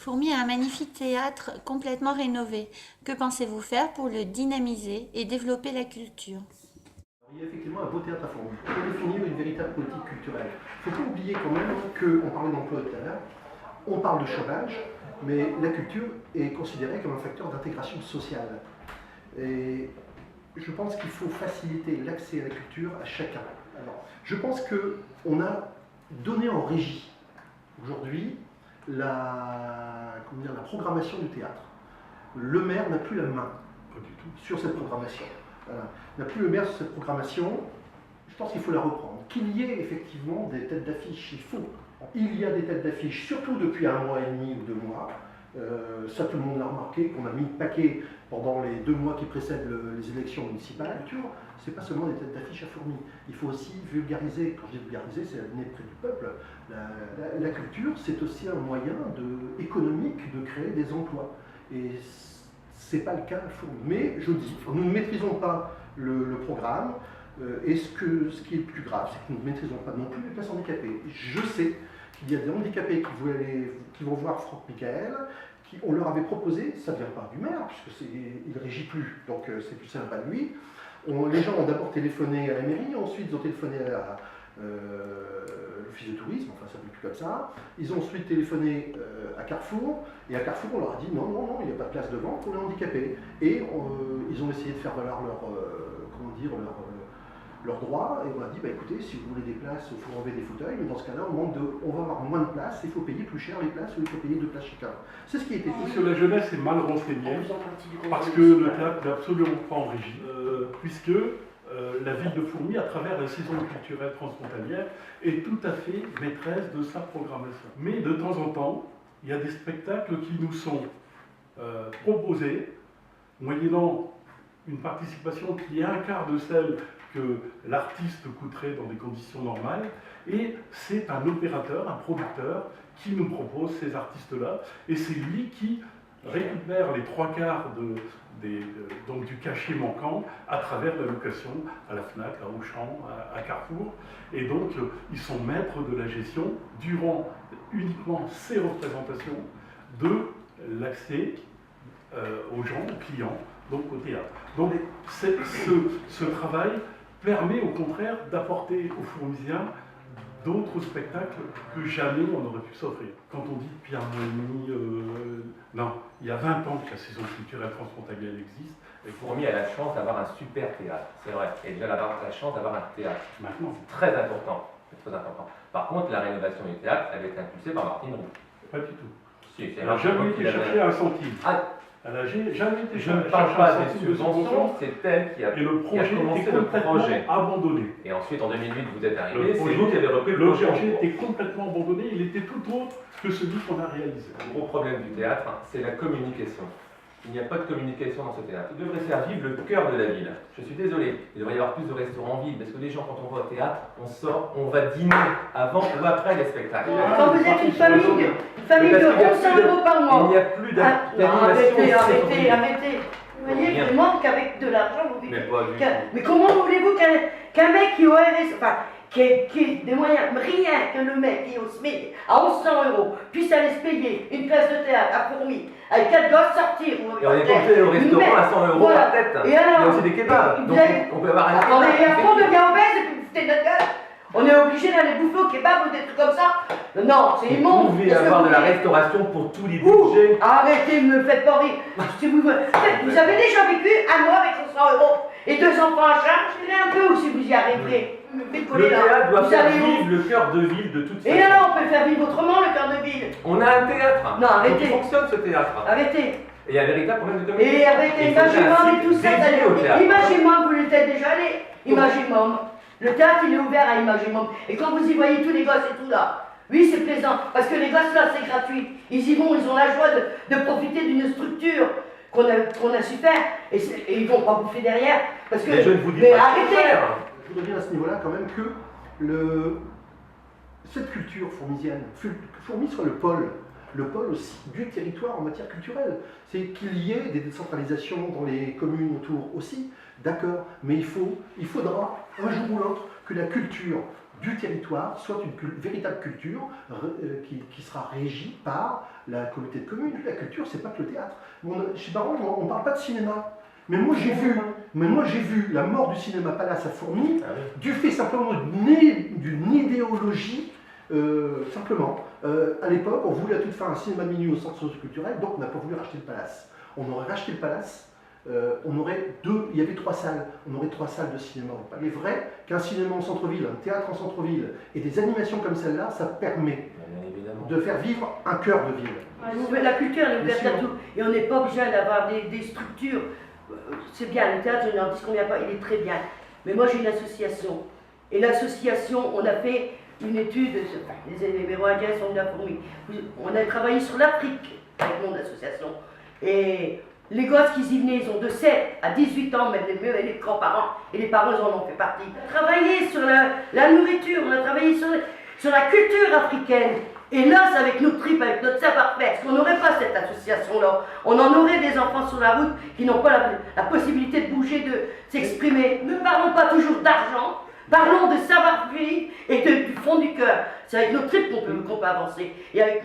Fourmi a un magnifique théâtre complètement rénové. Que pensez-vous faire pour le dynamiser et développer la culture? Il y a effectivement un beau théâtre à Fourmi pour définir une véritable politique culturelle. Il ne faut pas oublier quand même qu'on parlait d'emploi tout à l'heure, on parle de chômage, mais la culture est considérée comme un facteur d'intégration sociale. Et je pense qu'il faut faciliter l'accès à la culture à chacun. Alors, je pense qu'on a donné en régie aujourd'hui la programmation du théâtre. Le maire n'a plus la main sur cette programmation. Voilà. N'a plus le maire sur cette programmation. Je pense qu'il faut la reprendre. Qu'il y ait effectivement des têtes d'affiche, il y a des têtes d'affiche, surtout depuis 1 mois et demi ou 2 mois. Ça, tout le monde l'a remarqué, qu'on a mis le paquet pendant les 2 mois qui précèdent les élections municipales. C'est pas seulement des têtes d'affiche à Fourmi. Il faut aussi vulgariser. Quand je dis vulgariser, c'est amener près du peuple. La culture, c'est aussi un moyen économique de créer des emplois. Et c'est pas le cas à Fourmi. Mais je dis, nous ne maîtrisons pas le programme. Et ce qui est le plus grave, c'est que nous ne maîtrisons pas non plus les places handicapées. Je sais qu'il y a des handicapés qui vont voir Franck Michael, on leur avait proposé, ça ne vient pas du maire, puisqu'il ne régit plus, donc c'est plus sympa de lui. Les gens ont d'abord téléphoné à la mairie, ensuite ils ont téléphoné à l'office de tourisme, enfin ça ne s'appelle plus comme ça. Ils ont ensuite téléphoné à Carrefour, et à Carrefour on leur a dit non, non, non, il n'y a pas de place de vente pour les handicapés. Et ils ont essayé de faire valoir leurs droits, et on a dit, bah, écoutez, si vous voulez des places, il faut enlever des fauteuils, mais dans ce cas-là, on va avoir moins de places, il faut payer plus cher les places, ou il faut payer 2 places chacun. C'est ce qui a été fait. Sur la jeunesse est mal renseignée, parce que le théâtre n'est absolument pas en régie, puisque la ville de Fourmi, à travers la saison culturelle transfrontalière, est tout à fait maîtresse de sa programmation. Mais de temps en temps, il y a des spectacles qui nous sont proposés, moyennant une participation qui est un quart de celle que l'artiste coûterait dans des conditions normales, et c'est un opérateur, un producteur qui nous propose ces artistes-là, et c'est lui qui récupère les 3/4 donc du cachet manquant à travers la location à la Fnac, à Auchan, à Carrefour, et donc ils sont maîtres de la gestion durant uniquement ces représentations de l'accès aux gens, aux clients, donc au théâtre. Donc ce travail permet au contraire d'apporter aux Fourmisiens d'autres spectacles que jamais on aurait pu s'offrir. Quand on dit depuis 1 mois et demi, non, il y a 20 ans que la saison culturelle transfrontalière existe. Fourmi a la chance d'avoir un super théâtre, c'est vrai, et déjà la chance d'avoir un théâtre. Maintenant, c'est très important, c'est très important. Par contre, la rénovation du théâtre, elle est impulsée par Martine Roux. Pas du tout. Si, elle n'a jamais été chercher un centime. Elle n'a jamais été Je ne parle pas des subventions, c'est elle qui a commencé le projet. Abandonné. Et ensuite, en 2008, vous êtes arrivé, c'est vous qui avez repris le projet. Le projet était complètement abandonné, il était tout autre que celui qu'on a réalisé. Le gros problème du théâtre, c'est la communication. Il n'y a pas de communication dans ce théâtre. Il devrait faire vivre le cœur de la ville. Je suis désolé, il devrait y avoir plus de restaurants en ville, parce que les gens, quand on va au théâtre, on sort, on va dîner avant ou après les spectacles. Quand vous êtes une famille de 1100 € par mois. Il n'y a plus d'animation. Arrêtez. Vous voyez, il manque avec de l'argent. Mais comment voulez-vous qu'un mec qui est au RS, enfin, qui ait des moyens, rien que le mec qui est au SMIC à 1100 € puisse aller se payer une place de théâtre à Fourmi, avec 4 gosses sortir. Et on est porté au restaurant à 100 € la tête. Il y a aussi des kebabs. Donc on peut avoir un kebab. Attendez, il y a un fond de gars obèse et puis vous foutez de notre gueule. On est obligé d'aller bouffer au kebab ou des trucs comme ça. Non, c'est immonde. Vous pouvez avoir de la restauration pour tous les budgets. Arrêtez, ne me faites pas rire. Vous avez déjà vécu 1 mois avec 100 € et 2 enfants à charge. Tirez un peu ou si vous y arriverez. Le théâtre doit faire vivre le cœur de ville de toute façon. Et alors, on peut le faire vivre autrement, le cœur de ville. On a un théâtre. Non, arrêtez. Il fonctionne ce théâtre. Arrêtez. Et il y a un véritable problème de communication. Et arrêtez, Imagimum et tout ça. Imagimum, vous le êtes déjà allé. Imagimum. Le théâtre, il est ouvert à Imagimum. Et quand vous y voyez tous les gosses et tout là, oui, c'est plaisant. Parce que les gosses là, c'est gratuit. Ils y vont, ils ont la joie de profiter d'une structure qu'on a su faire. Et ils vont pas bouffer derrière. Parce que. Mais je ne vous dis pas arrêtez. Je voudrais dire à ce niveau-là quand même que cette culture fourmisienne, Fourmi soit le pôle aussi du territoire en matière culturelle. C'est qu'il y ait des décentralisations dans les communes autour aussi, d'accord, mais il faudra un jour ou l'autre que la culture du territoire soit une véritable culture qui sera régie par la communauté de communes. La culture, c'est pas que le théâtre. Chez Baron, on ne parle pas de cinéma. Mais moi j'ai vu la mort du cinéma Palace à Fourmi du fait simplement d'une idéologie. Simplement, à l'époque, on voulait à toute fin un cinéma de minuit au centre socioculturel, donc on n'a pas voulu racheter le Palace. On aurait racheté le Palace, il y avait 3 salles, on aurait 3 salles de cinéma. Il est vrai qu'un cinéma en centre-ville, un théâtre en centre-ville et des animations comme celle-là, ça permet de faire vivre un cœur de ville. La culture, elle est ouverte à tout, et on n'est pas obligé d'avoir des structures. C'est bien, le théâtre, je n'en dis qu'on vient pas, il est très bien. Mais moi j'ai une association, et l'association, on a fait une étude, les Méroindiens sont venus à Fourmi. On a travaillé sur l'Afrique avec mon association. Et les gosses qui y venaient, ils ont de 7 à 18 ans, même les grands-parents, et les parents, ils en ont fait partie. On a travaillé sur la nourriture, on a travaillé sur la culture africaine. Et là, c'est avec nos tripes, avec notre savoir-faire. Parce qu'on n'aurait pas cette association-là. On en aurait des enfants sur la route qui n'ont pas la possibilité de bouger, de s'exprimer. Ne parlons pas toujours d'argent. Parlons de savoir-vivre et du fond du cœur. C'est avec nos tripes qu'on peut avancer. Et avec